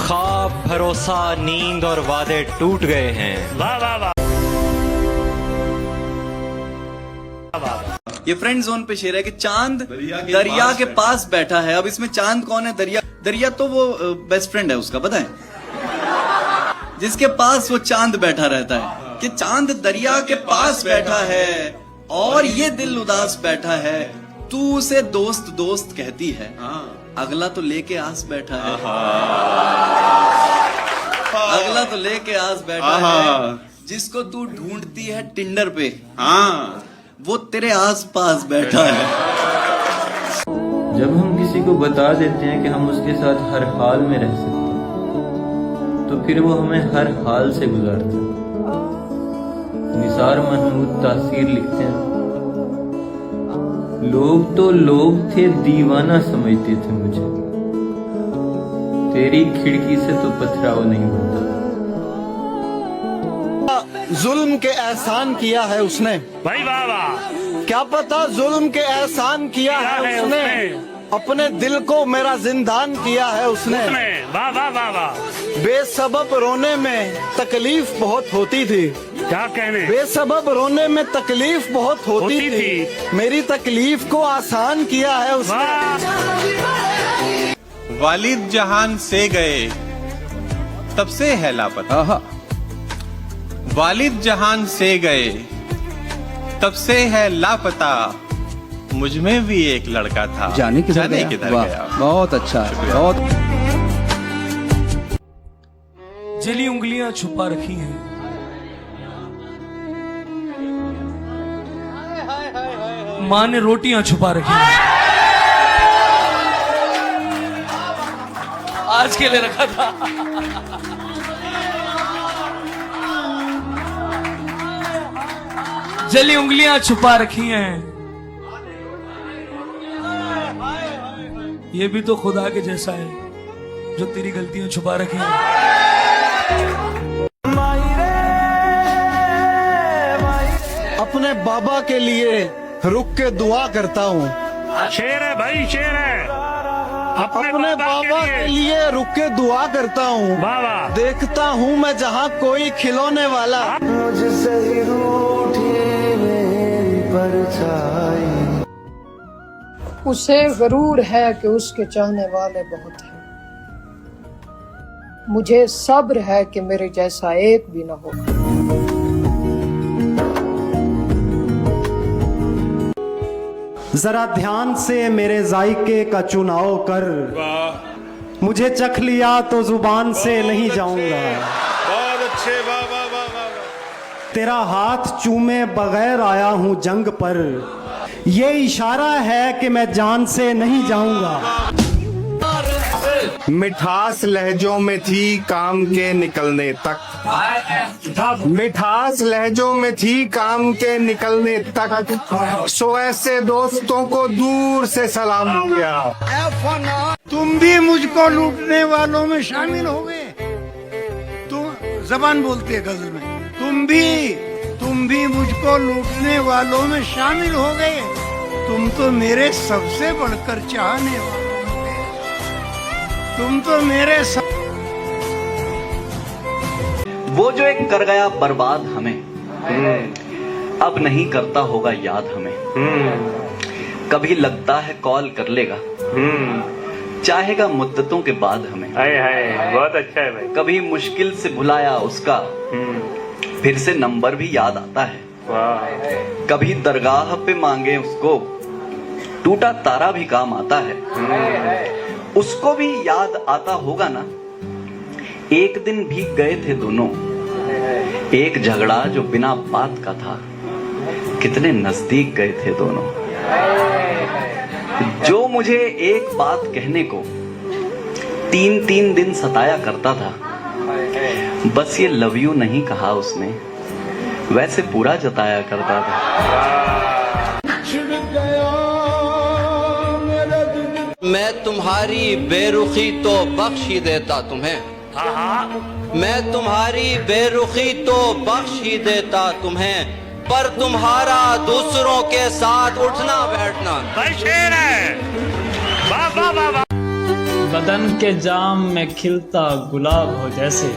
ख्वाब, भरोसा, नींद और वादे टूट गए हैं। वाह वाह वाह। ये फ्रेंड जोन पे शेर है कि चांद दरिया के पास बैठा है। अब इसमें चांद कौन है? दरिया तो वो बेस्ट फ्रेंड है उसका, पता है, जिसके पास वो चांद बैठा रहता है। कि चांद दरिया के पास बैठा है और ये दिल उदास बैठा है, तू उसे दोस्त दोस्त कहती है, अगला तो लेके आस बैठा है। अगला तो लेके आस बैठा है, जिसको तू ढूंढती है टिंडर पे, वो तेरे आस पास बैठा है। जब हम किसी को बता देते हैं कि हम उसके साथ हर हाल में रह सकते हैं, तो फिर वो हमें हर हाल से गुजारता है। निसार महमूद तासीर लिखते हैं, लोग तो लोग थे, दीवाना समझते थे मुझे, तेरी खिड़की से तो पथराव नहीं होता। जुल्म के एहसान किया है उसने, भाई वाह वाह। क्या पता जुल्म के एहसान किया है उसने, अपने दिल को मेरा जिंदान किया है उसने। वाह वाह वाह वाह। बेसबब रोने में तकलीफ बहुत होती थी, क्या कहने, बेसबब रोने में तकलीफ बहुत होती थी, मेरी तकलीफ को आसान किया है उसने। वालिद जहान से गए तब से है लापता। वालिद जहान से गए तब से है लापता, मुझ में भी एक लड़का था, जाने किधर गया। बहुत अच्छा, बहुत। जली उंगलियां छुपा रखी हैं, माँ ने रोटियां छुपा रखी हैं, आज के लिए रखा था। जली उंगलियां छुपा रखी हैं, ये भी तो खुदा के जैसा है जो तेरी गलतियां छुपा रखी हैं। अपने बाबा के लिए रुक के दुआ करता हूँ। शेर है भाई, शेर है। अपने बाबा के लिए रुक के दुआ करता हूँ। वाह वाह। देखता हूँ मैं जहाँ कोई खिलौने वाला, मुझसे रूठी मेरी परछाई। उसे गरूर है कि उसके चाहने वाले बहुत हैं, मुझे सब्र है कि मेरे जैसा एक भी न हो। जरा ध्यान से मेरे जायके का चुनाव कर, मुझे चख लिया तो जुबान से नहीं जाऊंगा। बहुत अच्छे, वाह वाह वाह वाह। तेरा हाथ चूमे बगैर आया हूँ जंग पर, ये इशारा है कि मैं जान से नहीं जाऊंगा। मिठास लहजों में थी काम के निकलने तक, मिठास लहजों में थी काम के निकलने तक, सो ऐसे दोस्तों को दूर से सलाम किया। तुम भी मुझको लूटने वालों में शामिल हो गए। तुम जबान बोलती है गजल में, तुम भी मुझको लूटने वालों में शामिल हो गए। तुम तो मेरे सबसे बढ़कर चाहने वाले, तुम तो मेरे वो जो एक कर गया बर्बाद हमें, अब नहीं करता होगा याद हमें। कभी लगता है कॉल कर लेगा, चाहेगा मुद्दतों के बाद हमें। बहुत अच्छा है भाई। कभी मुश्किल से भुलाया उसका, फिर से नंबर भी याद आता है। कभी दरगाह पे मांगे उसको, टूटा तारा भी काम आता है। उसको भी याद आता होगा ना, एक दिन भी गए थे दोनों, एक झगड़ा जो बिना बात का था, कितने नजदीक गए थे दोनों। जो मुझे एक बात कहने को 3-3 दिन सताया करता था, बस ये लव यू नहीं कहा उसने, वैसे पूरा जताया करता था। मैं तुम्हारी बेरुखी तो बख्श ही देता तुम्हें, मैं तुम्हारी बेरुखी तो बख्श ही देता तुम्हें, पर तुम्हारा दूसरों के साथ उठना बैठना। भाई शेर है। वाह वाह वाह वाह। बदन के जाम में खिलता गुलाब हो जैसे,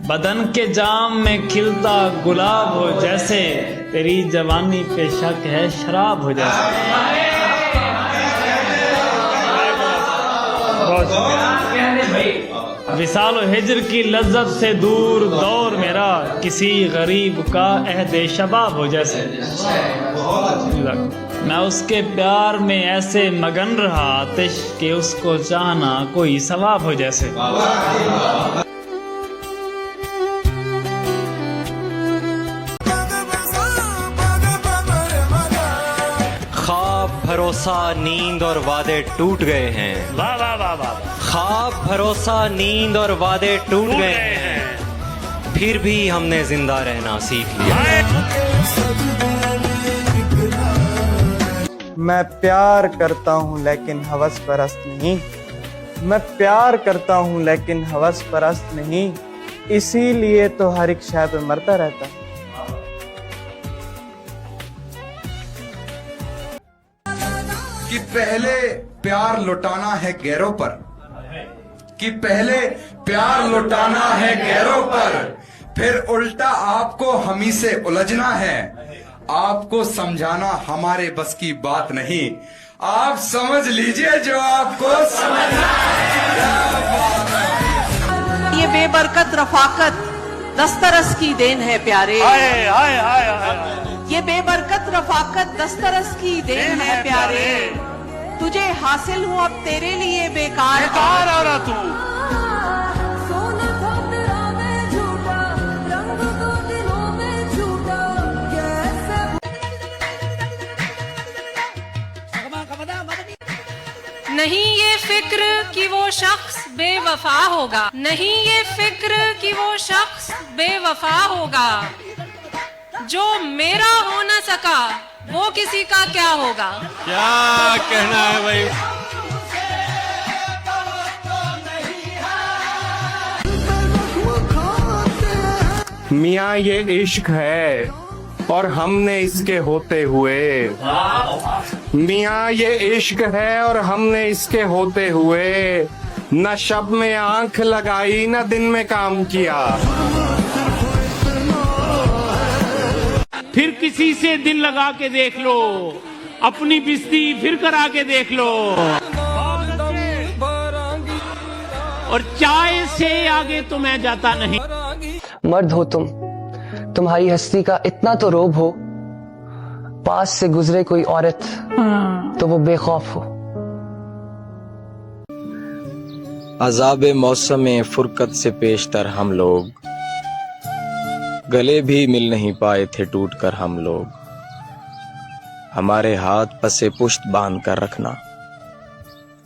बदन के जाम में खिलता गुलाब हो जैसे, तेरी जवानी पे शक है शराब हो जैसे। विसाल हिज्र की लज्जत से दूर दौर मेरा, किसी गरीब का अहदे शबाब हो जैसे। मैं उसके प्यार में ऐसे मगन रहा आतिश कि उसको चाहना कोई सवाब हो जैसे। ख्वाब भरोसा नींद और वादे टूट गए हैं। वाह वाह वाह वाह। ख्वाब भरोसा नींद और वादे टूट गए हैं, फिर भी हमने जिंदा रहना सीख लिया। मैं प्यार करता हूँ लेकिन हवस परस्त नहीं, मैं प्यार करता हूँ लेकिन हवस परस्त नहीं, इसीलिए तो हर एक शय पे मरता रहता हूँ। कि पहले प्यार लुटाना है गैरों पर, कि पहले प्यार लुटाना है गैरों पर, फिर उल्टा आपको हमी से उलझना है, आपको समझाना हमारे बस की बात नहीं, आप समझ लीजिए जो आपको समझना है। ये बेबरकत रफाकत दस्तरस की देन है प्यारे, ये बेबरकत रफाकत दस्तरस की देन है प्यारे, तुझे हासिल हूँ अब तेरे लिए बेकार हो रहा तू। नहीं ये फिक्र कि वो शख्स बेवफा होगा, नहीं ये फिक्र कि वो शख्स बेवफा होगा, जो मेरा हो न सका वो किसी का क्या होगा। क्या कहना है भाई। मियाँ ये इश्क है और हमने इसके होते हुए, मियाँ ये इश्क है और हमने इसके होते हुए, न शब में आंख लगाई न दिन में काम किया। फिर किसी से दिल लगा के देख लो, अपनी बिस्ती फिर करा के देख लो, और चाय से आगे तो मैं जाता नहीं। मर्द हो तुम, तुम्हारी हस्ती का इतना तो रोब हो, पास से गुजरे कोई औरत तो वो बेखौफ हो। अज़ाबे मौसम फुरकत से पेशतर हम लोग, गले भी मिल नहीं पाए थे टूटकर हम लोग, हमारे हाथ पसे पुश्त बांध कर रखना,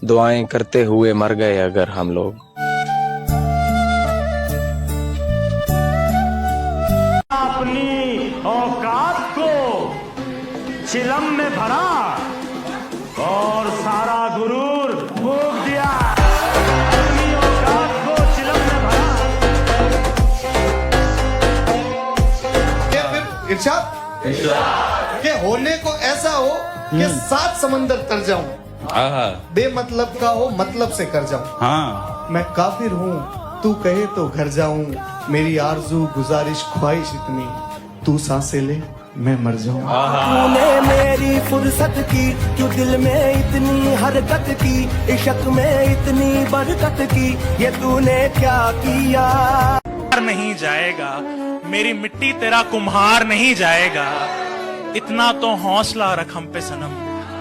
दुआएं करते हुए मर गए अगर हम लोग। अपनी औकात को चिलम में भरा और सारा गुरूर फूंक दिया, अपनी औकात को चिलम में भरा। इरशाद कि होने को ऐसा हो कि 7 समंदर तर जाऊं, बेमतलब का हो मतलब से कर जाऊं। हाँ। मैं काफिर हूँ तू कहे तो घर जाऊं, मेरी आरजू गुजारिश ख्वाहिश इतनी, तू सांसें ले मैं मर जाऊं। तूने मेरी फुर्सत की, क्यों दिल में इतनी हरकत की, इश्क में इतनी बरकत की, ये तूने क्या किया। नहीं जाएगा मेरी मिट्टी तेरा कुम्हार नहीं जाएगा, इतना तो हौसला रख हम पे सनम,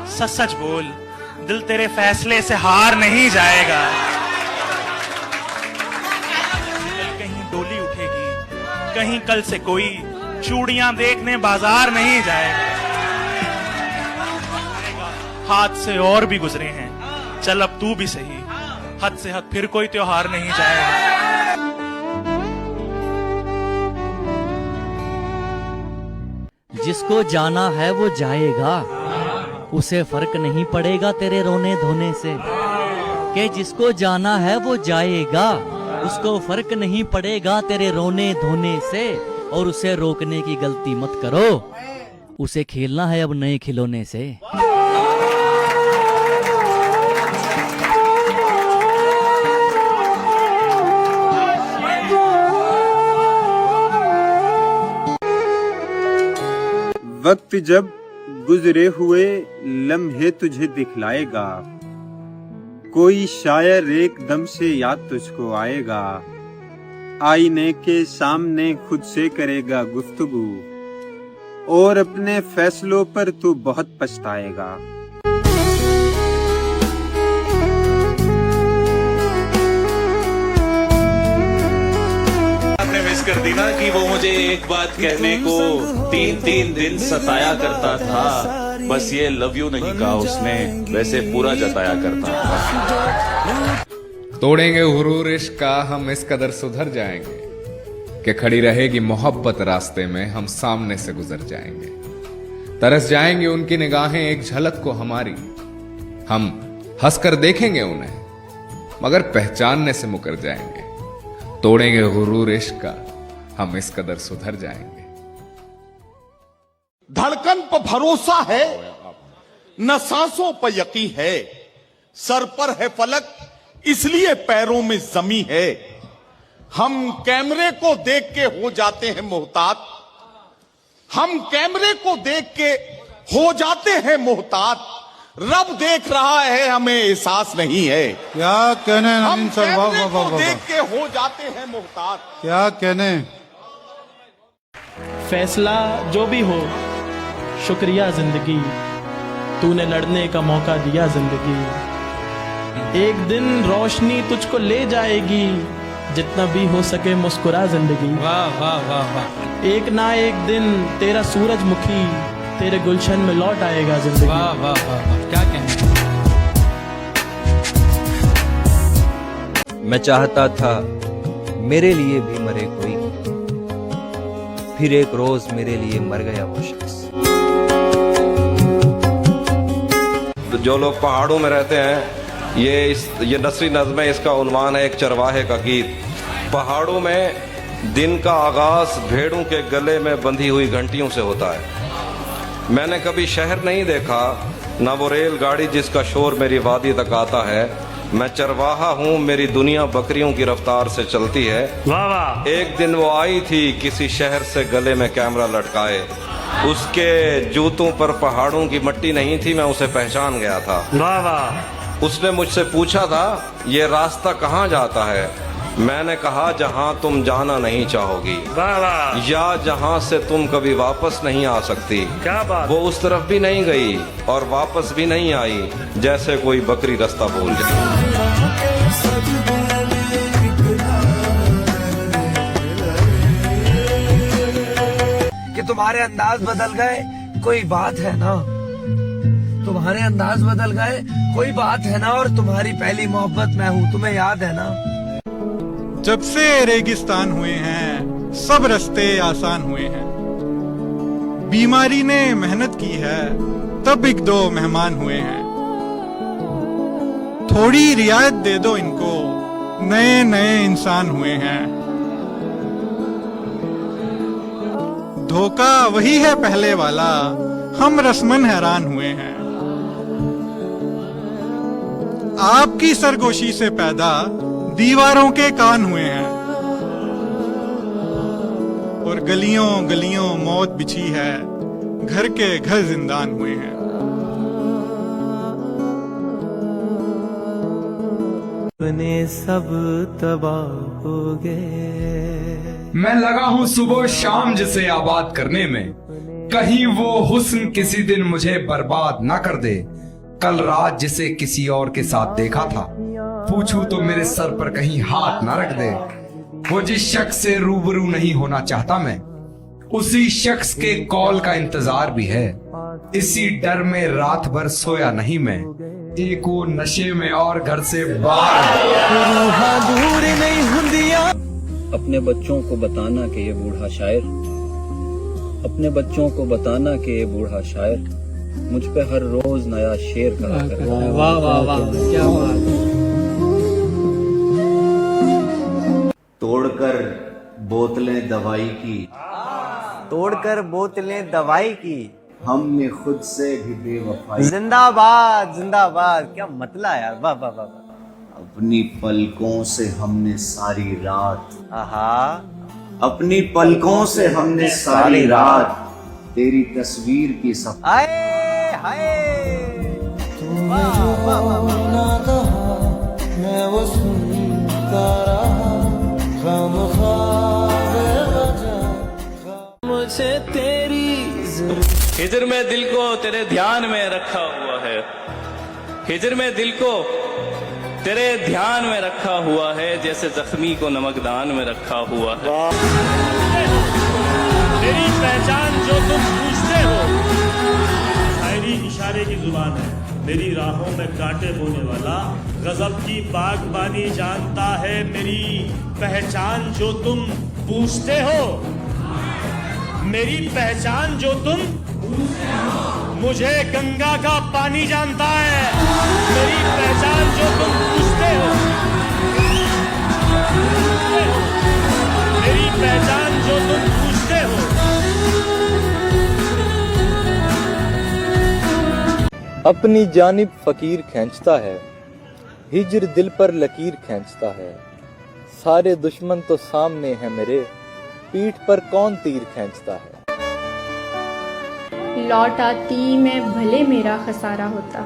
सच सच बोल दिल तेरे फैसले से हार नहीं जाएगा। कहीं डोली उठेगी, कहीं कल से कोई चूड़ियां देखने बाजार नहीं जाएगा, हाथ से और भी गुजरे हैं चल अब तू भी सही, हद से हद फिर कोई त्योहार नहीं जाएगा। जिसको जाना है वो जाएगा, उसे फर्क नहीं पड़ेगा तेरे रोने धोने से, कि जिसको जाना है वो जाएगा, उसको फर्क नहीं पड़ेगा तेरे रोने धोने से, और उसे रोकने की गलती मत करो, उसे खेलना है अब नए खिलौने से। वक्त जब गुजरे हुए लम्हे तुझे दिखलाएगा, कोई शायर एकदम से याद तुझको आएगा, आईने के सामने खुद से करेगा गुफ्तगू और अपने फैसलों पर तू बहुत पछताएगा। आपने मिस कर दी ना कि वो मुझे एक बात कहने को 3-3 दिन सताया करता था, बस ये लव यू नहीं कहा उसने, वैसे पूरा जताया करता था। तोड़ेंगे हुरूर इश्क का हम इस कदर सुधर जाएंगे कि खड़ी रहेगी मोहब्बत रास्ते में, हम सामने से गुजर जाएंगे। तरस जाएंगे उनकी निगाहें एक झलक को हमारी, हम हंसकर देखेंगे उन्हें मगर पहचानने से मुकर जाएंगे। तोड़ेंगे हुरूर इश्क का हम इस कदर सुधर जाएंगे। धड़कन पर भरोसा है न सांसों पर यकीन है, सर पर है फलक इसलिए पैरों में जमी है। हम कैमरे को देख के हो जाते हैं मोहतात, हम कैमरे को देख के हो जाते हैं मोहतात, रब देख रहा है हमें एहसास नहीं है। क्या कहने हम नवीन सर, वाह कैमरे वाह वाह को वाह, देख के हो जाते हैं मोहतात। क्या कहने। फैसला जो भी हो शुक्रिया जिंदगी, तूने लड़ने का मौका दिया जिंदगी। एक दिन रोशनी तुझको ले जाएगी, जितना भी हो सके मुस्कुरा जिंदगी। वाह वाह वाह वाह। एक ना एक दिन तेरा सूरजमुखी तेरे गुलशन में लौट आएगा जिंदगी। वाह वाह वाह, क्या कहना। मैं चाहता था मेरे लिए भी मरे कोई, फिर एक रोज मेरे लिए मर गया वो शख्स। जो लोग पहाड़ों में रहते हैं, ये नसरी नज़्म है, इसका उन्वान है एक चरवाहे का गीत। पहाड़ों में दिन का आगाज भेड़ों के गले में बंधी हुई घंटियों से होता है। मैंने कभी शहर नहीं देखा, ना वो रेलगाड़ी जिसका शोर मेरी वादी तक आता है। मैं चरवाहा हूँ, मेरी दुनिया बकरियों की रफ्तार से चलती है। वाह वाह। एक दिन वो आई थी किसी शहर से गले में कैमरा लटकाए, उसके जूतों पर पहाड़ों की मिट्टी नहीं थी, मैं उसे पहचान गया था। वाह वाह। उसने मुझसे पूछा था ये रास्ता कहाँ जाता है। मैंने कहा जहाँ तुम जाना नहीं चाहोगी, वाह वाह, या जहाँ से तुम कभी वापस नहीं आ सकती। क्या बात। वो उस तरफ भी नहीं गई और वापस भी नहीं आई, जैसे कोई बकरी रास्ता भूल जाए। कि तुम्हारे अंदाज बदल गए कोई बात है ना, तुम्हारे अंदाज बदल गए कोई बात है ना, और तुम्हारी पहली मोहब्बत मैं हूँ, तुम्हें याद है ना। जब से रेगिस्तान हुए हैं सब रास्ते आसान हुए हैं, बीमारी ने मेहनत की है तब एक दो मेहमान हुए हैं। थोड़ी रियायत दे दो इनको, नए नए इंसान हुए हैं। धोखा वही है पहले वाला, हम रस्मन हैरान हुए हैं। आपकी सरगोशी से पैदा दीवारों के कान हुए हैं, और गलियों गलियों मौत बिछी है, घर के घर जिंदान हुए हैं। अपने सब तबाह हो गए। मैं लगा हूँ सुबह शाम जिसे आबाद करने में, कहीं वो हुस्न किसी दिन मुझे बर्बाद ना कर दे। कल रात जिसे किसी और के साथ देखा था, पूछूं तो मेरे सर पर कहीं हाथ ना रख दे। वो जिस शख्स से रूबरू नहीं होना चाहता मैं, उसी शख्स के कॉल का इंतजार भी है। इसी डर में रात भर सोया नहीं मैं, एक वो नशे में और घर से बाहर दूर नहीं हुंदिया। अपने बच्चों को बताना कि ये बूढ़ा शायर, अपने बच्चों को बताना कि ये बूढ़ा शायर मुझ पे हर रोज नया शेर करा करता है। वाह वाह वाह, क्या बात। तोड़कर बोतलें दवाई की, तोड़कर बोतलें दवाई की, हमने खुद से भी बेवफाई। जिंदाबाद जिंदाबाद, क्या मतला यार, वाह वाह वाह। अपनी पलकों से हमने सारी रात, आहा, अपनी पलकों से हमने सारी रात तेरी तस्वीर की सब मैं वो सुनता मुझे तेरी हिजर में दिल को तेरे ध्यान में रखा हुआ है, हिजर में दिल को तेरे ध्यान में रखा हुआ है, जैसे जख्मी को नमकदान में रखा हुआ है। मेरी पहचान जो तुम पूछते हो, शायरी इशारे की जुबान है। मेरी राहों में कांटे बोने वाला गजब की बागबानी जानता है। मेरी पहचान जो तुम पूछते हो, मेरी पहचान जो तुम, मुझे गंगा का पानी जानता है। मेरी पहचान जो तुम पूछते हो, मेरी पहचान जो तुम पूछते हो। अपनी जानिब फकीर खींचता है, हिजर दिल पर लकीर खींचता है। सारे दुश्मन तो सामने हैं मेरे, पीठ पर कौन तीर खींचता है। लौट आती मैं भले मेरा खसारा होता,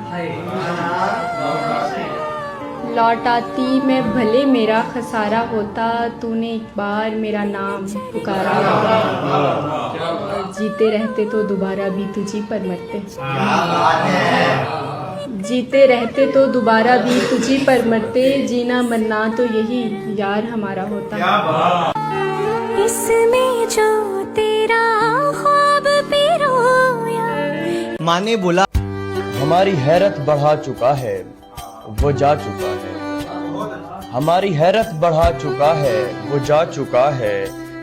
लौट आती मैं भले मेरा खसारा होता। तूने एक बार मेरा नाम पुकारा होता, जीते रहते तो दोबारा भी तुझी पर मरते, जीते रहते तो दोबारा भी तुझी पर मरते। जीना मरना तो यही यार हमारा होता। इसमें जो तेरा ख्वाब पिरोया। माँ ने बोला हमारी हैरत बढ़ा चुका है, वो जा चुका है। हमारी हैरत बढ़ा चुका है, वो जा चुका है।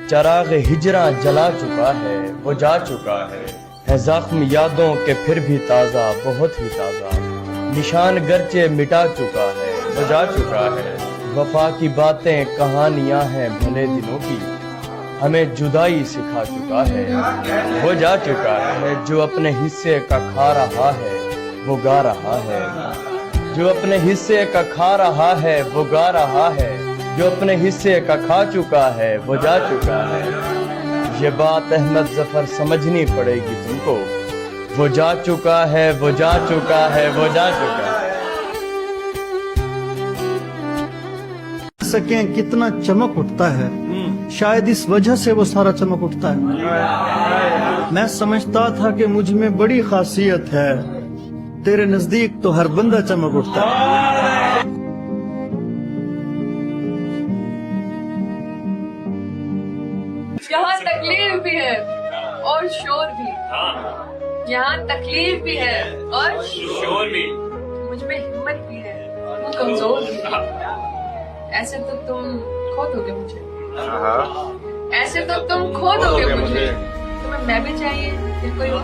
चराग हिजरा जला चुका है, वो जा चुका है जख्म यादों के फिर भी ताज़ा, बहुत ही ताज़ा। निशान गर्चे मिटा चुका है, वो जा चुका है। वफा की बातें कहानियां हैं भले दिनों की, हमें जुदाई सिखा चुका है, वो जा चुका है। जो अपने हिस्से का खा रहा है वो गा रहा है, जो अपने हिस्से का खा रहा है वो गा रहा है। जो अपने हिस्से का खा चुका है वो जा चुका है। ये बात अहमद जफर समझनी पड़ेगी तुमको, वो जा चुका है, वो जा चुका है, वो जा चुका है। सकें कितना चमक उठता है, शायद इस वजह से वो सारा चमक उठता है। मैं समझता था कि मुझ में बड़ी खासियत है, तेरे नजदीक तो हर बंदा चमक उठता है। यहाँ तकलीफ भी है और शोर भी, यहाँ तकलीफ भी है और शोर भी। मुझ में हिम्मत भी है, वो कमजोर भी। ऐसे तो तुम खो दोगे मुझे, ऐसे तो तुम खो दोगे मुझे। तुम्हें मैं भी चाहिए फिर कोई और?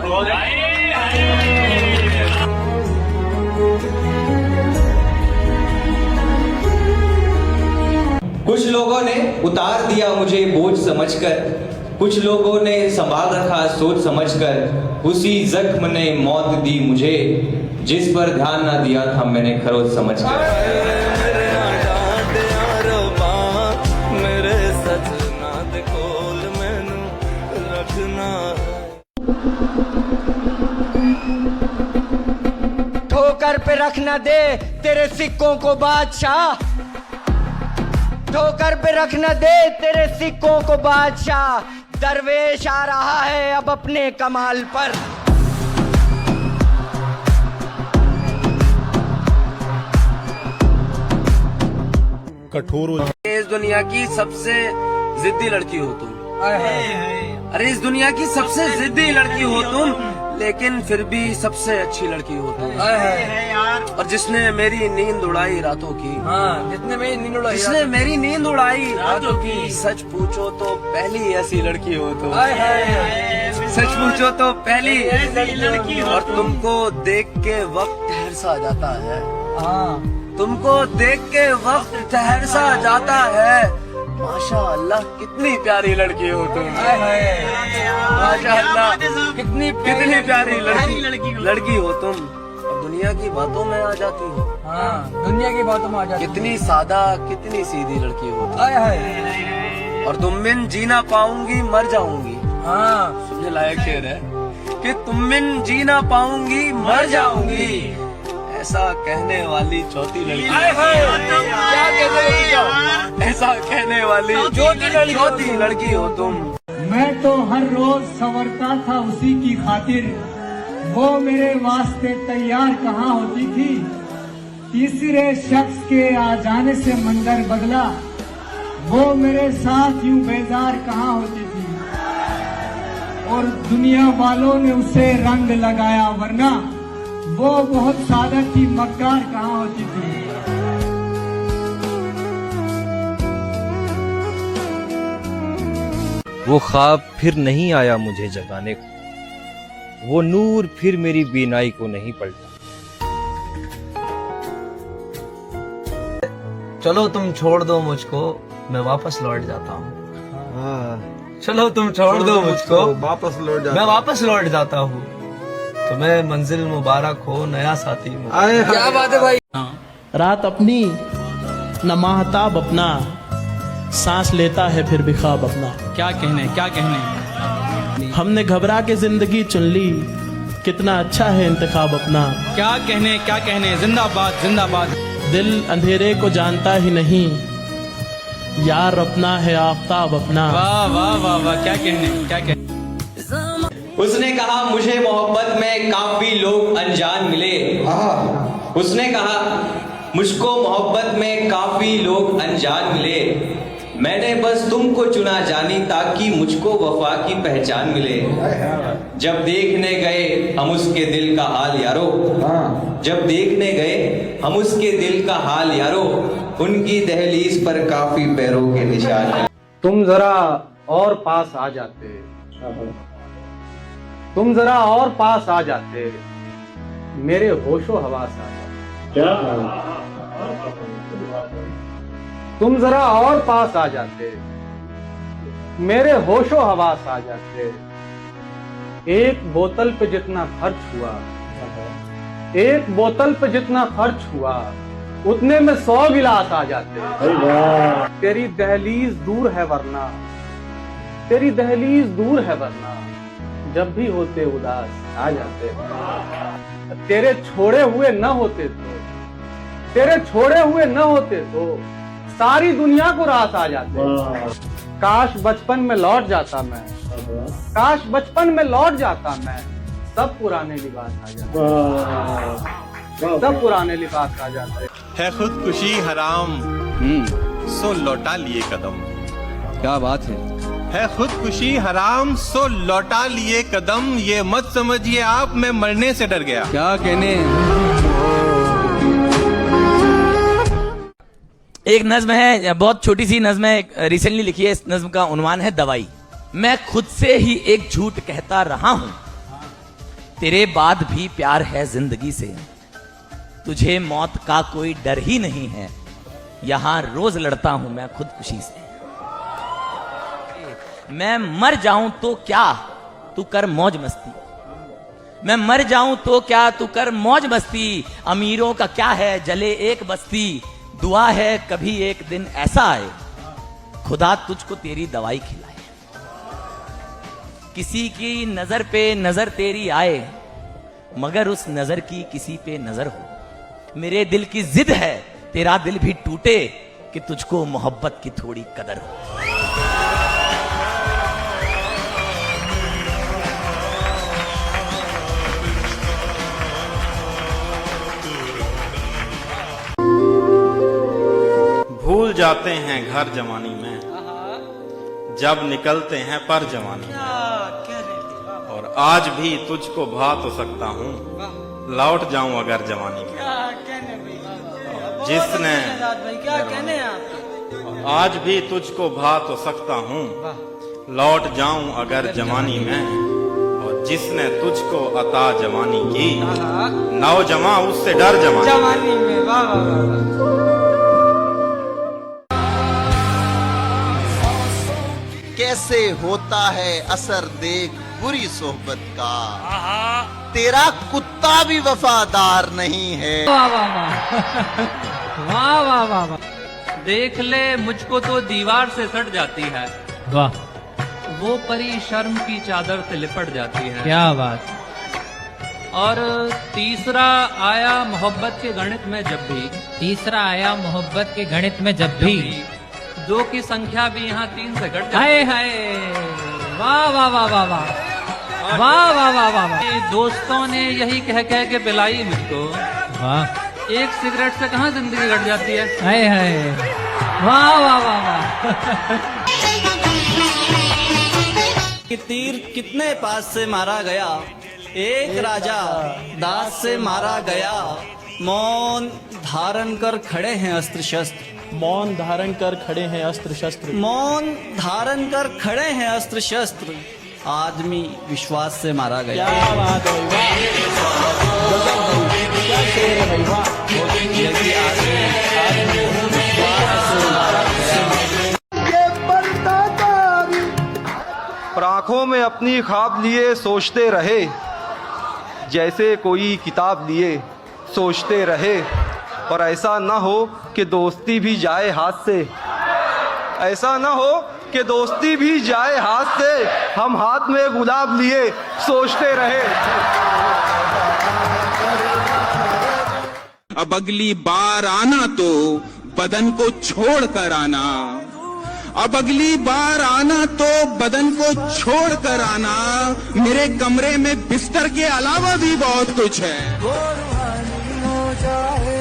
कुछ लोगों ने उतार दिया मुझे बोझ समझकर, कुछ लोगों ने संभाल रखा सोच समझकर। उसी जख्म ने मौत दी मुझे, जिस पर ध्यान ना दिया था मैंने खरोच समझकर। ठोकर पे रख न दे तेरे सिक्कों को बादशाह, ठोकर पे रख न दे तेरे सिक्कों को बादशाह। दरवेश आ रहा है अब अपने कमाल पर। कठोर इस दुनिया की सबसे जिद्दी लड़की हो तुम, अरे इस दुनिया की सबसे जिद्दी लड़की हो तुम, लेकिन फिर भी सबसे अच्छी लड़की हो तुम। और जिसने मेरी नींद उड़ाई रातों की, जिसने मेरी नींद उड़ाई रातों की। सच पूछो तो पहली ऐसी लड़की हो तुम, सच पूछो तो पहली ऐसी लड़की हो। और तुमको देख के वक्त ठहर सा जाता है, तुमको देख के वक्त ठहर सा जाता है। माशाअल्लाह कितनी प्यारी लड़की हो तुम, माशाअल्लाह कितनी प्यारी लड़की हो तुम। और दुनिया की बातों में आ जाती हो, दुनिया की बातों में आ जाती। कितनी सादा कितनी सीधी लड़की हो तुम। और तुम बिन जीना पाऊंगी मर जाऊंगी, सुनने लायक शेर है। कि तुम बिन जी ना पाऊंगी मर जाऊंगी। ऐसा कहने वाली चौथी लड़की, क्या कहते हो? ऐसा कहने वाली चौथी लड़की हो तुम। मैं तो हर रोज संवरता था उसी की खातिर, वो मेरे वास्ते तैयार कहाँ होती थी। तीसरे शख्स के आ जाने से मंजर बदला, वो मेरे साथ यूं बेजार कहाँ होती थी। और दुनिया वालों ने उसे रंग लगाया, वरना वो बहुत सादा थी, मक्कार कहाँ होती थी। वो ख्वाब फिर नहीं आया मुझे जगाने को, वो नूर फिर मेरी बीनाई को नहीं पलटा। चलो तुम छोड़ दो मुझको, मैं वापस लौट जाता हूँ। चलो तुम छोड़ दो मुझको, वापस लौट मैं वापस लौट जाता हूँ। तुम्हें मंजिल मुबारक हो, नया साथी मुबारक। क्या बात है भाई। रात अपनी न माहताब अपना, सांस लेता है फिर भी ख्वाब अपना। क्या कहने हमने घबरा के जिंदगी चुन ली, कितना अच्छा है इंतखाब अपना। क्या कहने जिंदाबाद जिंदाबाद। दिल अंधेरे को जानता ही नहीं, यार अपना है आफताब अपना। वाह वाह वाह वाह, क्या कहने। उसने कहा मुझे मोहब्बत में काफी लोग अनजान मिले। उसने कहा मुझको मोहब्बत में काफी लोग अनजान मिले। मैंने बस तुमको चुना जानी ताकि मुझको वफा की पहचान मिले। जब देखने गए हम उसके दिल का हाल यारो, जब देखने गए हम उसके दिल का हाल यारो, उनकी दहलीज पर काफी पैरों के निशान। तुम जरा और पास आ जाते, तुम जरा और पास आ जाते, मेरे होशो हवास आ जाते। तुम जरा और पास आ जाते, मेरे होशो हवास आ जाते। एक बोतल पे जितना खर्च हुआ, एक बोतल पे जितना खर्च हुआ, उतने में 100 गिलास आ जाते। तेरी दहलीज दूर है वरना, तेरी दहलीज दूर है वरना, जब भी होते उदास आ जाते। तेरे छोड़े हुए न होते तो, तेरे छोड़े हुए न होते तो सारी दुनिया को रास आ जाते। काश बचपन में लौट जाता मैं, काश बचपन में लौट जाता मैं, सब पुराने लिबास आ जाते, सब पुराने लिबास आ जाते। है खुदकुशी हराम, सो लौटा लिए कदम। क्या बात है खुदकुशी हराम, सो लौटा लिए कदम। ये मत समझिए आप मैं मरने से डर गया। क्या कहने। एक नज्म है, बहुत छोटी सी नज्म है, रिसेंटली लिखी है। इस नज्म का उन्वान है दवाई। मैं खुद से ही एक झूठ कहता रहा हूं, तेरे बाद भी प्यार है जिंदगी से। तुझे मौत का कोई डर ही नहीं है, यहां रोज लड़ता हूं मैं खुदकुशी से। मैं मर जाऊं तो क्या तू कर मौज मस्ती, मैं मर जाऊं तो क्या तू कर मौज मस्ती। अमीरों का क्या है जले एक बस्ती, दुआ है कभी एक दिन ऐसा आए, खुदा तुझको तेरी दवाई खिलाए। किसी की नजर पे नजर तेरी आए, मगर उस नजर की किसी पे नजर हो। मेरे दिल की जिद है तेरा दिल भी टूटे, कि तुझको मोहब्बत की थोड़ी कदर हो। भूल जाते हैं घर जवानी में, जब निकलते हैं पर जवानी में। और आज भी तुझको भा तो सकता हूँ, लौट जाऊं अगर जवानी में। जिसने आज भी तुझको भा तो सकता हूँ, लौट जाऊं अगर जवानी में। और जिसने तुझको अता जवानी की, नौजवां उससे डर जवानी में। वाह वाह वाह। कैसे होता है असर देख बुरी सोहबत का, तेरा कुत्ता भी वफादार नहीं है। वाह वाह वाह वाह वाह वाह वाह। देख ले मुझको तो दीवार से सट जाती है। वाह। वो परी शर्म की चादर से लिपट जाती है। क्या बात। और तीसरा आया मोहब्बत के गणित में जब भी, तीसरा आया मोहब्बत के गणित में जब भी, दो की संख्या भी यहाँ 3 से घट हाय हाय, वाह वाह वाह वाह वाह वाह वाह वाह वाह वाह। दोस्तों ने यही कह कह के पिलाई मुझको, वाह, एक सिगरेट से कहाँ जिंदगी घट जाती है। हाय हाय, वाह वाह वाह वाह। तीर कितने पास से मारा गया, एक राजा दास से मारा गया। मौन धारण कर खड़े हैं अस्त्र शस्त्र, मौन धारण कर खड़े हैं अस्त्र शस्त्र, मौन धारण कर खड़े हैं अस्त्र शस्त्र। आदमी विश्वास से मारा गया। क्या बात है, क्या शेर है भाई, वाह। आंखों में अपनी ख्वाब लिए सोचते रहे, जैसे कोई किताब लिए सोचते रहे। और ऐसा ना हो कि दोस्ती भी जाए हाथ से, ऐसा ना हो कि दोस्ती भी जाए हाथ से। हम हाथ में गुलाब लिए सोचते रहे। अब अगली बार आना तो बदन को छोड़ कर आना, अब अगली बार आना तो बदन को छोड़ कर आना। मेरे कमरे में बिस्तर के अलावा भी बहुत कुछ है। वो रूहानी हो जाए,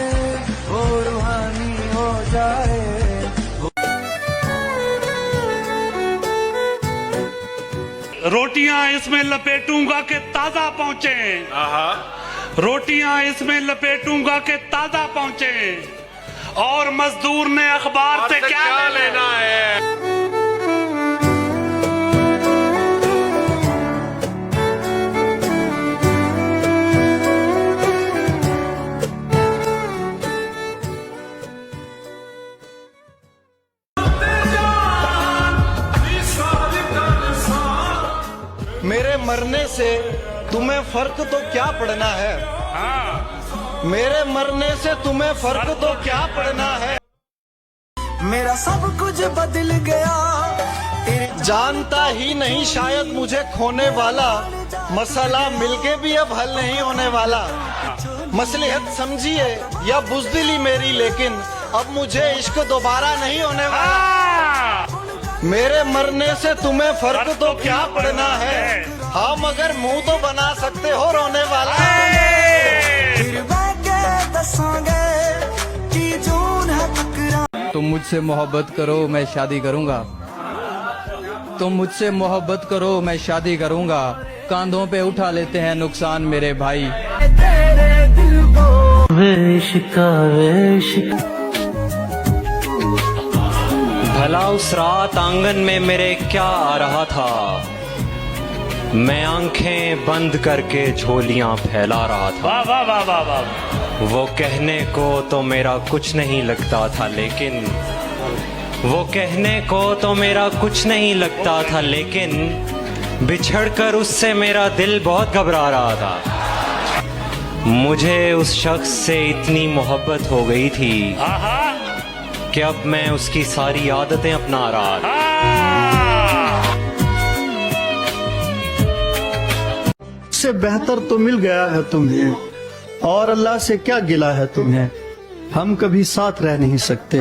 वो रूहानी हो जाए। रोटियां इसमें लपेटूंगा के ताजा पहुंचे, रोटियां इसमें लपेटूंगा के ताजा पहुंचे। और मजदूर ने अखबार से क्या लेना है। मेरे मरने से तुम्हें फर्क तो क्या पड़ना है, मेरे मरने से तुम्हें फर्क तो क्या पड़ना है। मेरा सब कुछ बदल गया, जानता ही नहीं शायद मुझे खोने वाला मसला मिलके भी अब हल नहीं होने वाला। मसलहत समझिए या बुज़दिली मेरी, लेकिन अब मुझे इश्क दोबारा नहीं होने वाला। मेरे मरने से तुम्हें फर्क तो क्या पड़ना है, हाँ मगर मुंह तो बना सकते हो रोने वाला। तुम मुझसे मोहब्बत करो मैं शादी करूंगा, तुम मुझसे मोहब्बत करो मैं शादी करूंगा। कांधों पे उठा लेते हैं नुकसान मेरे भाई। भला उस रात आंगन में मेरे क्या आ रहा था, मैं आंखें बंद करके झोलियां फैला रहा था। वाह वाह वाह वाह वाह। वो कहने को तो मेरा कुछ नहीं लगता था, लेकिन वो कहने को तो मेरा कुछ नहीं लगता था, लेकिन बिछड़कर उससे मेरा दिल बहुत घबरा रहा था। मुझे उस शख्स से इतनी मोहब्बत हो गई थी कि अब मैं उसकी सारी आदतें अपना रहा था। से बेहतर तो मिल गया है तुम्हें, और अल्लाह से क्या गिला है तुम्हें। हम कभी साथ रह नहीं सकते,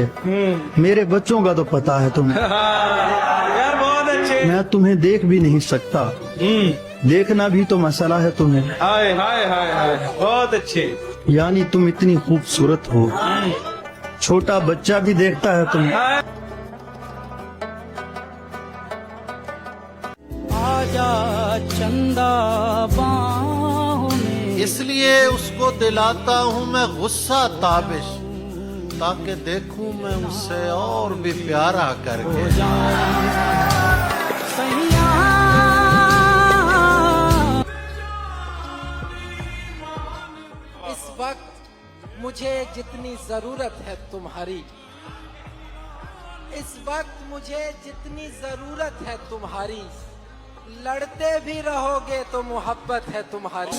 मेरे बच्चों का तो पता है तुम्हें। यार बहुत अच्छे। मैं तुम्हें देख भी नहीं सकता, देखना भी तो मसला है तुम्हें। हाय हाय हाय हाय, बहुत अच्छे। यानी तुम इतनी खूबसूरत हो, छोटा बच्चा भी देखता है तुम्हें। आजा चंदा बाहों में, इसलिए उसको दिलाता हूँ मैं गुस्सा ताबिश, ताकि देखूं मैं उससे और भी प्यारा करके। इस वक्त मुझे जितनी जरूरत है तुम्हारी, इस वक्त मुझे जितनी जरूरत है तुम्हारी, लड़ते भी रहोगे तो मोहब्बत है तुम्हारी।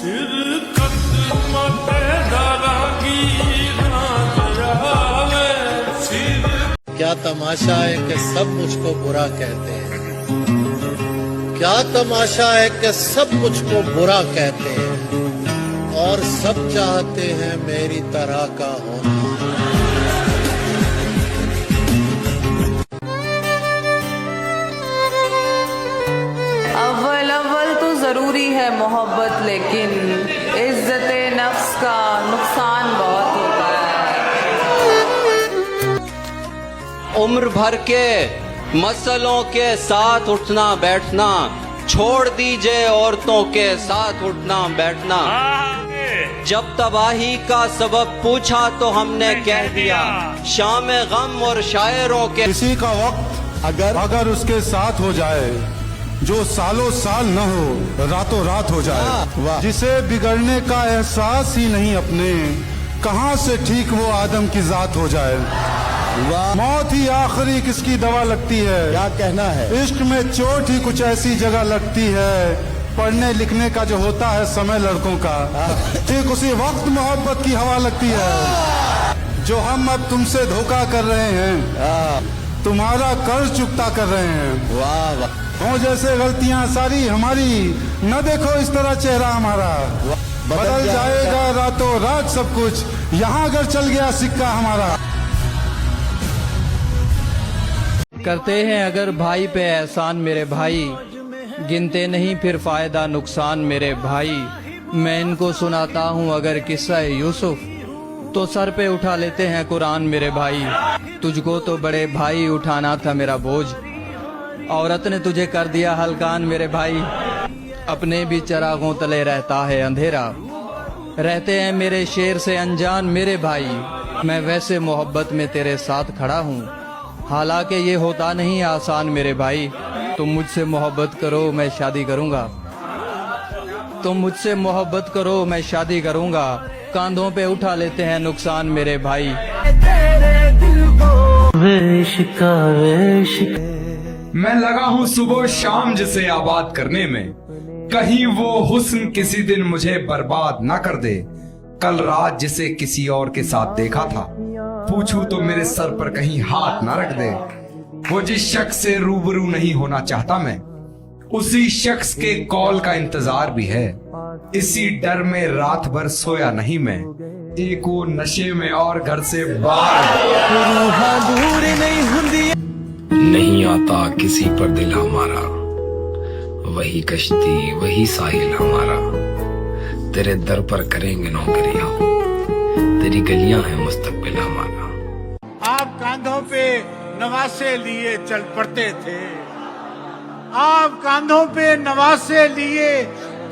क्या तमाशा है कि सब मुझको बुरा कहते हैं, क्या तमाशा है कि सब मुझको बुरा कहते हैं और सब चाहते हैं मेरी तरह का होना। अव्वल तो जरूरी है मोहब्बत, लेकिन इज्जत नफ्स का नुकसान बहुत होता है। उम्र भर के मसलों के साथ उठना बैठना छोड़ दीजिए, औरतों के साथ उठना बैठना। जब तबाही का सबब पूछा तो हमने कह दिया, शाम गम और शायरों के। किसी का वक्त अगर उसके साथ हो जाए, जो सालों साल न हो रातों रात हो जाए, जिसे बिगड़ने का एहसास ही नहीं अपने, कहां से ठीक वो आदम की जात हो जाए। मौत ही आखिरी किसकी दवा लगती है, क्या कहना है। इश्क में चोट ही कुछ ऐसी जगह लगती है, पढ़ने लिखने का जो होता है समय लड़कों का, ठीक उसी वक्त मोहब्बत की हवा लगती है। जो हम अब तुमसे धोखा कर रहे हैं, तुम्हारा कर्ज चुकता कर रहे हैं। वाह वाह। हो जैसे गलतियां सारी हमारी, न देखो इस तरह चेहरा हमारा, बदल जाएगा रातों रात सब कुछ, यहाँ अगर चल गया सिक्का हमारा। करते हैं अगर भाई पे एहसान मेरे भाई, गिनते नहीं फिर फायदा नुकसान मेरे भाई। मैं इनको सुनाता हूँ अगर किस्सा यूसुफ, तो सर पे उठा लेते हैं कुरान मेरे भाई। तुझको तो बड़े भाई उठाना था मेरा बोझ, औरत ने तुझे कर दिया हल्कान मेरे भाई। अपने भी चरागों तले रहता है अंधेरा, रहते हैं मेरे शेर से अनजान मेरे भाई। मैं वैसे मोहब्बत में तेरे साथ खड़ा हूँ, हालांकि ये होता नहीं आसान मेरे भाई। तुम मुझसे मोहब्बत करो मैं शादी करूँगा, तुम मुझसे मोहब्बत करो मैं शादी करूँगा। कांधों पे उठा लेते हैं नुकसान मेरे भाई। मैं लगा हूँ सुबह शाम जिसे आबाद करने में, कहीं वो हुस्न किसी दिन मुझे बर्बाद ना कर दे। कल रात जिसे किसी और के साथ देखा था, पूछूं तो मेरे सर पर कहीं हाथ ना रख दे। वो जिस शख्स से रूबरू नहीं होना चाहता मैं, उसी शख्स के कॉल का इंतजार भी है। इसी डर में रात भर सोया नहीं मैं, एक वो नशे में और घर से बाहर। नहीं आता किसी पर दिल हमारा, वही कश्ती वही साहिल हमारा। तेरे दर पर करेंगे नौकरियां, तेरी गलियां हैं मुस्तकबिल हमारा। आप कांधों पे नवासे लिए चल पड़ते थे, आप कांधों पे नवासे लिए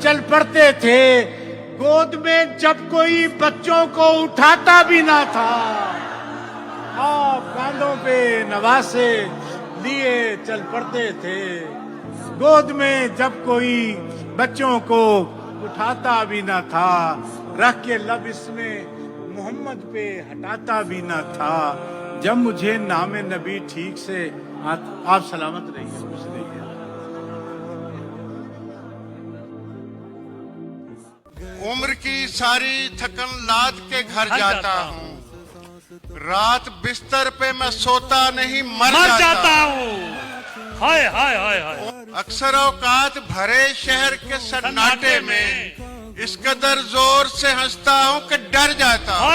चल पड़ते थे। गोद में जब कोई बच्चों को उठाता भी ना था, आप कांधों पे नवासे लिए चल पड़ते थे। गोद में जब कोई बच्चों को उठाता भी ना था, रख के लब इसमें मोहम्मद पे हटाता भी ना था। जब मुझे नाम नबी ठीक से आप सलामत रहिए, खुश रहिए। उम्र की सारी थकन लाद के घर जाता हूँ, रात बिस्तर पे मैं सोता नहीं मर जाता हूँ। हाय हाय हाय हाय। अक्सर औकात भरे शहर के सन्नाटे में इस कदर जोर से हंसता हूँ कि डर जाता हूँ।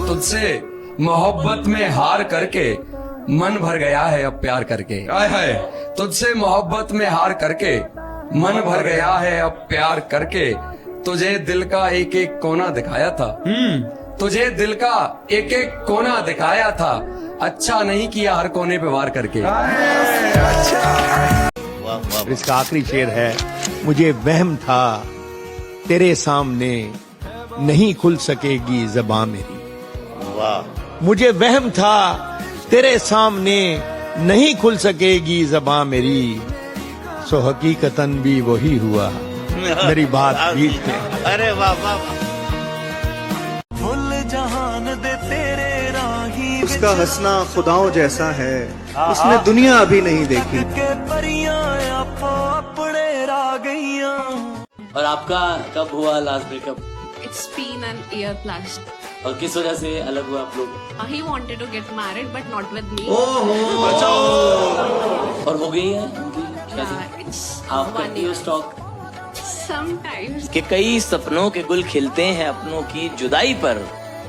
तुझसे मोहब्बत में हार करके मन भर गया है अब प्यार करके। आय हाय। तुझसे मोहब्बत में हार करके मन भर गया है अब प्यार करके। तुझे दिल का एक एक कोना दिखाया था, तुझे दिल का एक एक कोना दिखाया था। अच्छा नहीं किया हर कोने पे वार करके। इसका आखिरी शेर है, मुझे वहम था तेरे सामने नहीं खुल सकेगी ज़बां मेरी। वाह। मुझे वहम था तेरे सामने नहीं खुल सकेगी ज़बां मेरी, सो हकीकतन भी वही हुआ मेरी बात बीच में। अरे वाह वाह। उसका हंसना खुदाओं जैसा है, उसने दुनिया अभी नहीं देखी। और आपका कब हुआ last breakup? It's been an year plus. और किस वजह से अलग हुआ आप लोग? He wanted to get married but not with me. और हो गई है उनकी शादी? आप करती हो स्टॉक? Sometimes. कि कई सपनों के गुल खिलते हैं अपनों की जुदाई पर,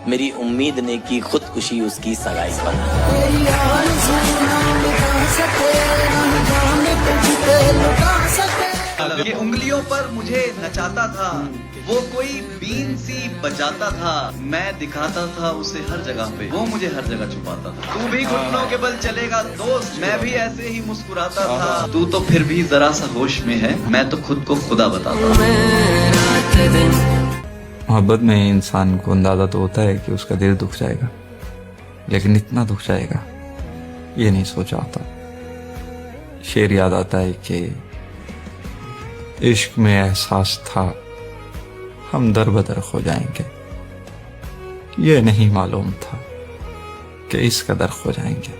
मेरी उम्मीद ने की खुदकुशी उसकी सगाई पर। ये उंगलियों पर मुझे नचाता था, वो कोई बीन सी बजाता था, मैं दिखाता था उसे हर जगह पे, वो मुझे हर जगह छुपाता था। तू भी घुटनों के बल चलेगा दोस्त, मैं भी ऐसे ही मुस्कुराता था। तू तो फिर भी जरा सा होश में है, मैं तो खुद को खुदा बताता हूँ। मोहब्बत में इंसान को अंदाजा तो होता है कि उसका दिल दुख जाएगा, लेकिन इतना दुख जाएगा ये नहीं सोचा होता। शेर याद आता है कि इश्क में एहसास था हम दर बदर हो जाएंगे, ये नहीं मालूम था कि इस कदर खो जाएंगे।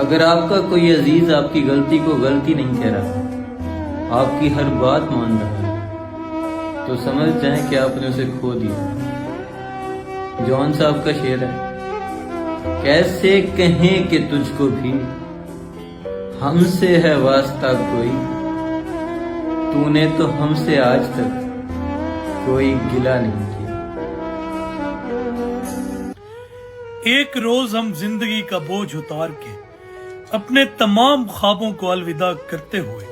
अगर आपका कोई अजीज आपकी गलती को गलती नहीं कह रहा, आपकी हर बात मान रहा है, तो समझ जाएं कि आपने उसे खो दिया। जॉन साहब का शेर है, कैसे कहें कि तुझको भी हमसे है वास्ता कोई, तूने तो हमसे आज तक कोई गिला नहीं किया। एक रोज हम जिंदगी का बोझ उतार के अपने तमाम ख्वाबों को अलविदा करते हुए,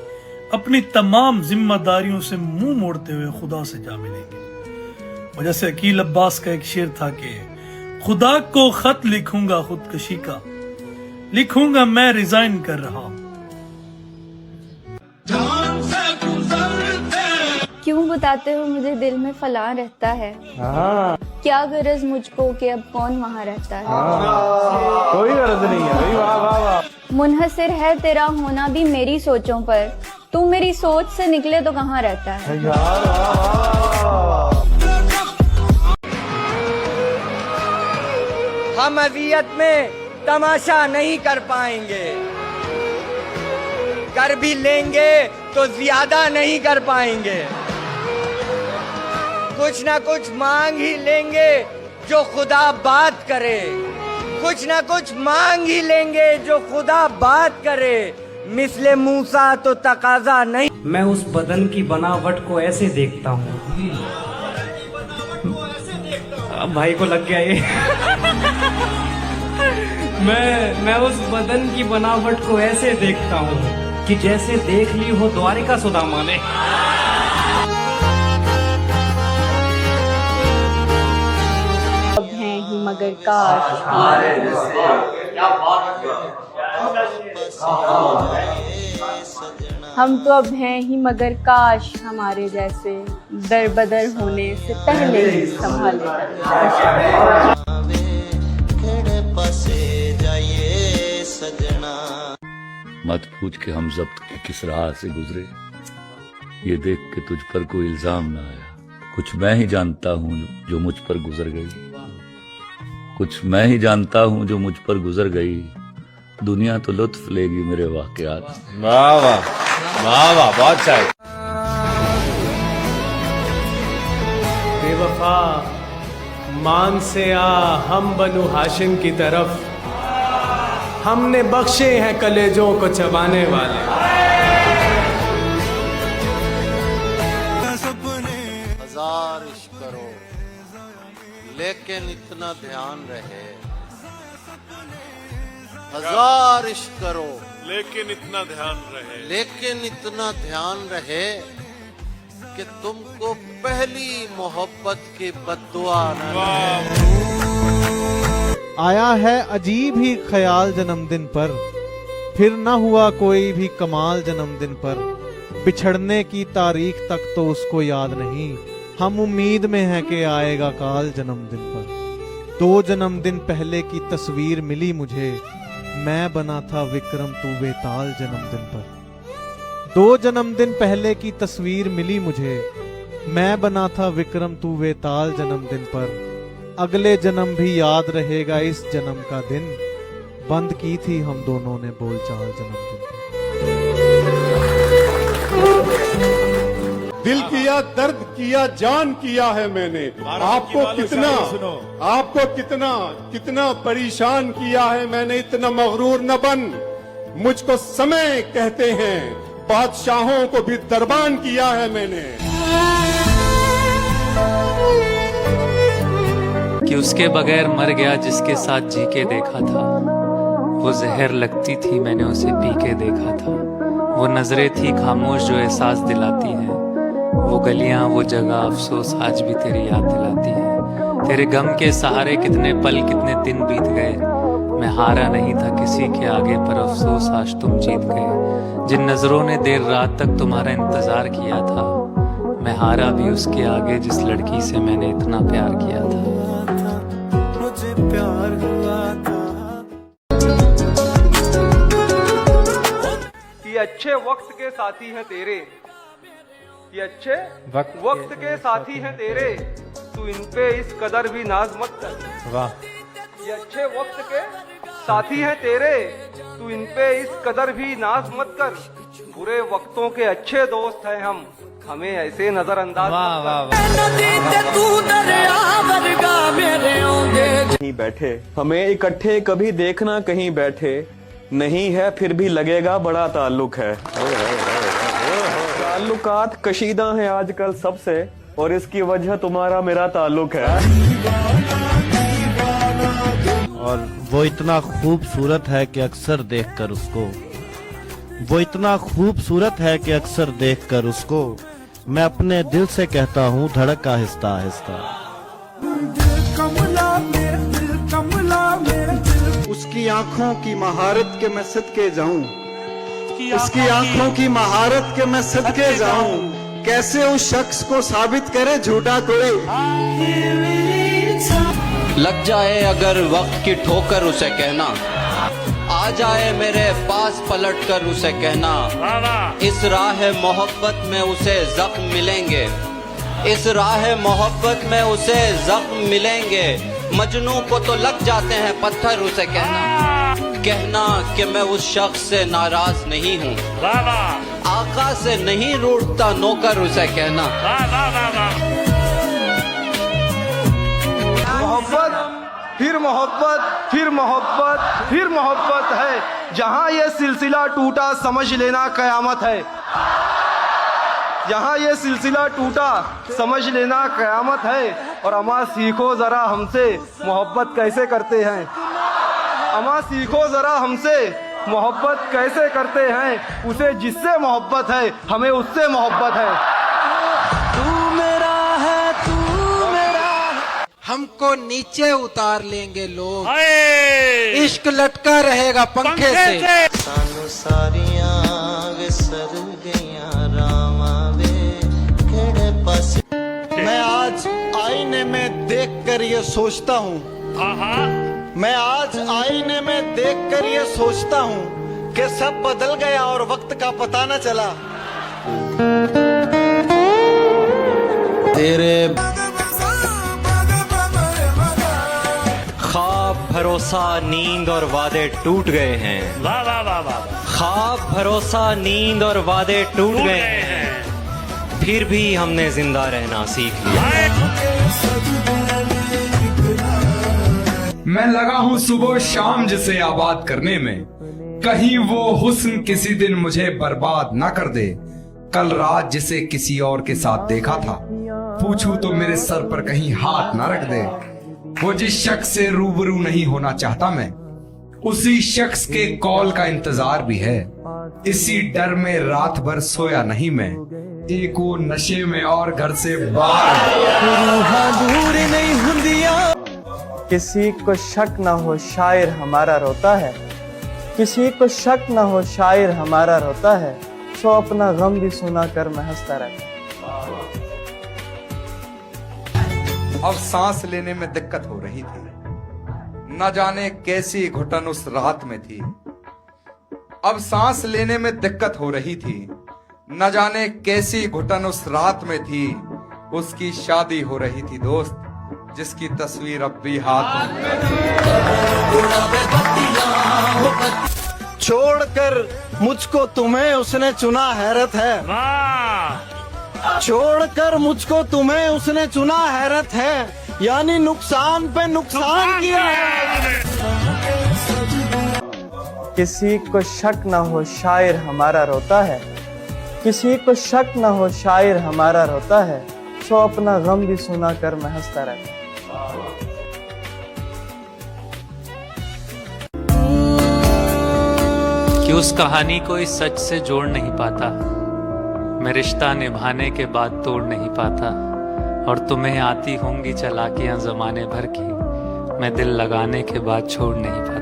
अपनी तमाम जिम्मेदारियों से मुंह मोड़ते हुए खुदा से जा मिलेंगे। और जैसे अकील अब्बास का एक शेर था कि खुदा को खत लिखूंगा खुदकशी का, लिखूंगा मैं रिजाइन कर रहा हूं। क्यों बताते हो मुझे दिल में फलां रहता है, क्या गरज मुझको कि अब कौन वहाँ रहता है। कोई गरज नहीं है भाई, वाह वाह वाह। मुनहसिर है तेरा होना भी मेरी सोचों पर, तू मेरी सोच से निकले तो कहाँ रहता है। हम अजियत में तमाशा नहीं कर पाएंगे, कर भी लेंगे तो ज्यादा नहीं कर पाएंगे। कुछ ना कुछ मांग ही लेंगे जो खुदा बात करे, कुछ ना कुछ मांग ही लेंगे जो खुदा बात करे। मिसले मूसा तो तकाजा नहीं। मैं उस बदन की बनावट को ऐसे देखता हूँ, भाई को लग गया ये। मैं उस बदन की बनावट को ऐसे देखता हूँ कि जैसे देख ली हो द्वारिका सुदामा ने। अब हैं ही मगर काश, हम तो अब हैं ही मगर काश हमारे जैसे दर बदर होने से पहले ही संभाले। मत पूछ के हम जब्त के किस राह से गुजरे, ये देख के तुझ पर कोई इल्जाम ना आया। कुछ मैं ही जानता हूँ जो मुझ पर गुजर गई, कुछ मैं ही जानता हूँ जो मुझ पर गुजर गई। दुनिया तो लुत्फ लेगी मेरे वाकयात। वाह वाह वाह वाह, बहुत अच्छा है। बेवफा मान से आ हम बनु हाशिम की तरफ, हमने बख्शे हैं कलेजों को चबाने वाले। हजार इश्क करो लेकिन इतना ध्यान रहे, हजार इश्क करो लेकिन इतना ध्यान रहे, लेकिन इतना ध्यान रहे कि तुमको पहली मोहब्बत की बद्दुआ न लगे। आया है अजीब ही ख्याल जन्मदिन पर, फिर न हुआ कोई भी कमाल जन्मदिन पर। बिछड़ने की तारीख तक तो उसको याद नहीं, हम उम्मीद में हैं कि आएगा काल जन्मदिन पर। 2 जन्मदिन पहले की तस्वीर मिली मुझे, मैं बना था विक्रम तू बेताल जन्मदिन पर। 2 जन्मदिन पहले की तस्वीर मिली मुझे, मैं बना था विक्रम तू बेताल जन्मदिन पर। अगले जन्म भी याद रहेगा इस जन्म का दिन, बंद की थी हम दोनों ने बोलचाल जन्मदिन पर। दिल किया, दर्द किया, जान किया है मैंने। आपको कितना परेशान किया है मैंने। इतना मगरूर न बन, मुझको समय कहते हैं, बादशाहों को भी दरबान किया है मैंने। कि उसके बगैर मर गया जिसके साथ जी के देखा था। वो जहर लगती थी, मैंने उसे पी के देखा था। वो नजरें थी खामोश जो एहसास दिलाती हैं। वो गलियां, वो जगह अफसोस आज भी तेरी याद दिलाती हैं। तेरे गम के सहारे कितने पल, कितने दिन बीत गए। मैं हारा नहीं था किसी के आगे, पर अफसोस आज तुम जीत गए। जिन नजरों ने देर रात तक तुम्हारा इंतजार किया था, मैं हारा भी उसके आगे जिस लड़की से मैंने इतना प्यार किया था। मुझे प्यार हुआ था। ये अच्छे वक्त के साथी हैं तेरे, ये अच्छे वक्त के साथी हैं तेरे, तू इन पे इस कदर भी नाज मत कर। वाह। ये अच्छे वक्त के साथी हैं तेरे, तू इन पे इस कदर भी नाज मत कर। बुरे वक्तों के अच्छे दोस्त हैं हम, हमें ऐसे नजरअंदाज नहीं बैठे, हमें इकट्ठे कभी देखना कहीं बैठे नहीं है, फिर भी लगेगा बड़ा ताल्लुक है। ताल्लुकात कशीदा हैं आजकल सबसे, और इसकी वजह तुम्हारा मेरा ताल्लुक है। और वो इतना खूबसूरत है कि अक्सर देखकर उसको, वो इतना खूबसूरत है कि अक्सर देखकर उसको मैं अपने दिल से कहता हूँ धड़क आहिस्ता आहिस्ता। उसकी आंखों की महारत के मैं सदके जाऊं, उसकी आंखों की महारत के मैं सदके जाऊं। कैसे उस शख्स को साबित करे झूठा कोई। लग जाए अगर वक्त की ठोकर उसे कहना, आ जाए मेरे पास पलट कर उसे कहना। इस राह मोहब्बत में उसे जख्म मिलेंगे, इस राह मोहब्बत में उसे जख्म मिलेंगे। मजनू को तो लग जाते हैं पत्थर उसे कहना कि मैं उस शख्स से नाराज नहीं हूँ। आका से नहीं रूठता नौकर उसे कहना। मोहब्बत फिर मोहब्बत फिर मोहब्बत फिर मोहब्बत है, जहाँ ये सिलसिला टूटा समझ लेना कयामत है। जहाँ ये सिलसिला टूटा समझ लेना कयामत है। और अमा सीखो जरा हमसे मोहब्बत कैसे करते हैं, अमा सीखो जरा हमसे मोहब्बत कैसे करते हैं। उसे जिससे मोहब्बत है हमें उससे मोहब्बत है। तू मेरा है, तू मेरा है। हमको नीचे उतार लेंगे लोग, इश्क लटका रहेगा पंखे से। सानू सारियां विसर गईयां रावां वे केड़े पासे। मैं आज आईने में देखकर ये सोचता हूँ, मैं आज आईने में देखकर ये सोचता हूँ कि सब बदल गया और वक्त का पता न चला। तेरे ख्वाब भरोसा नींद और वादे टूट गए हैं। वाह वाह वाह वाह। ख्वाब भरोसा नींद और वादे टूट गए हैं, फिर भी हमने जिंदा रहना सीख लिया। मैं लगा हूँ सुबह शाम जिसे आबाद करने में, कहीं वो हुस्न किसी दिन मुझे बर्बाद ना कर दे। कल रात जिसे किसी और के साथ देखा था, पूछूं तो मेरे सर पर कहीं हाथ ना रख दे। वो जिस शख्स से रूबरू नहीं होना चाहता मैं, उसी शख्स के कॉल का इंतजार भी है। इसी डर में रात भर सोया नहीं मैं, एक वो नशे में और घर से बाहर। दूर नहीं हुंदिया। किसी को शक न हो शायर हमारा रोता है, किसी को शक न हो शायर हमारा रोता है। सो अपना गम भी सुना कर मैं हंसता रहता। अब सांस लेने में दिक्कत हो रही थी, न जाने कैसी घुटन उस रात में थी। अब सांस लेने में दिक्कत हो रही थी, न जाने कैसी घुटन उस रात में थी। उसकी शादी हो रही थी दोस्त, जिसकी तस्वीर अब भी हाथ में। छोड़कर मुझको तुम्हें उसने चुना हैरत है, छोड़कर मुझको तुम्हें उसने चुना, हैरत है यानी नुकसान पे नुकसान किया है। किसी को शक न हो शायर हमारा रोता है, किसी को शक न हो शायर हमारा रोता है, सो अपना गम भी सुना कर मैं हंसता रहता। कि उस कहानी को इस सच से जोड़ नहीं पाता, मैं रिश्ता निभाने के बाद तोड़ नहीं पाता, और तुम्हें आती होंगी चालाकियां जमाने भर की, मैं दिल लगाने के बाद छोड़ नहीं पाता।